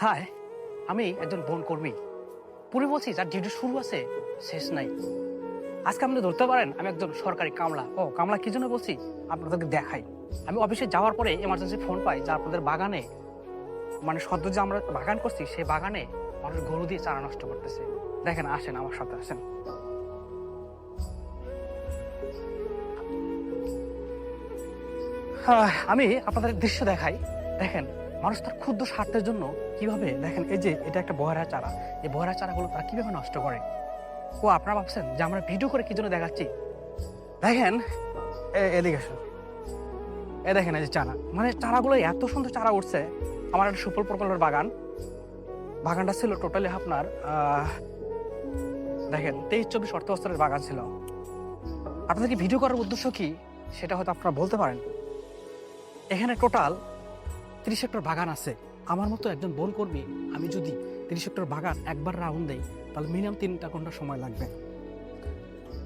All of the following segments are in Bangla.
হাই, আমি একজন বন কর্মী। পুরো বলছি যার ডিউটি শুরু আছে শেষ নাই। আজকে আপনি ধরতে পারেন আমি একজন সরকারি কামলা। কামলা কি জন্য বলছি আপনাদেরকে দেখাই। আমি অফিসে যাওয়ার পরে এমার্জেন্সি ফোন পাই যে আপনাদের বাগানে, মানে সদ্য যে আমরা বাগান করছি সেই বাগানে মানুষ গরু দিয়ে চারা নষ্ট করতেছে। দেখেন, আসেন আমার সাথে আসেন। আমি আপনাদের দৃশ্য দেখাই। দেখেন, মানুষ তার ক্ষুদ্র স্বার্থের জন্য কিভাবে, দেখেন এই যে এটা একটা বহেরা চারা, এই বহেরা চারাগুলো তারা কিভাবে নষ্ট করে। আপনারা ভাবছেন যে আমরা ভিডিও করে কি জন্য দেখাচ্ছি? দেখেন, এদিকে আসুন। দেখেন এই যে চারা, মানে চারাগুলো এত সুন্দর চারা উঠছে। আমার একটা সুফল প্রকল্পের বাগানটা ছিল টোটালি আপনার দেখেন 23-24 অর্থ বছরের বাগান ছিল। আপনাদেরকে ভিডিও করার উদ্দেশ্য কি সেটা হয়তো আপনারা বলতে পারেন। এখানে টোটাল 30 হেক্টর বাগান আছে। আমার মতো একজন বন কর্মী, আমি যদি 30 হেক্টর বাগান একবার রাউন্ড দেই তাহলে মিনিমাম 3 ঘন্টা সময় লাগবে।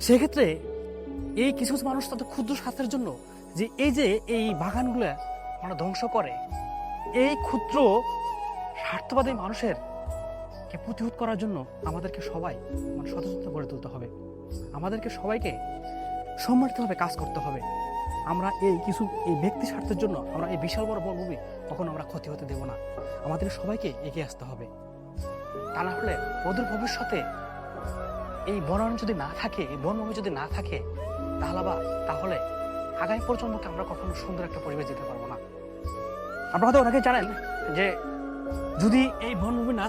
সেক্ষেত্রে এই কিছু কিছু মানুষ তাদের ক্ষুদ্র স্বার্থের জন্য যে এই বাগানগুলো মানে ধ্বংস করে, এই ক্ষুদ্র স্বার্থবাদী মানুষের কে প্রতিরোধ করার জন্য আমাদেরকে সবাই মানে সচেতন গড়ে তুলতে হবে। আমাদেরকে সবাইকে সম্মিলিতভাবে কাজ করতে হবে। আমরা এই ব্যক্তি স্বার্থের জন্য আমরা এই বিশাল বড় বনভূমি কখনো আমরা ক্ষতি হতে দেব না। আমাদের সবাইকে এগিয়ে আসতে হবে। তা না হলে অদূর ভবিষ্যতে এই বনায়ন যদি না থাকে, এই বনভূমি যদি না থাকে, তাহলে আগামী প্রজন্মকে আমরা কখনো সুন্দর একটা পরিবেশ দিতে পারবো না। আপনারা হয়তো অনেকে জানেন যে যদি এই বনভূমি না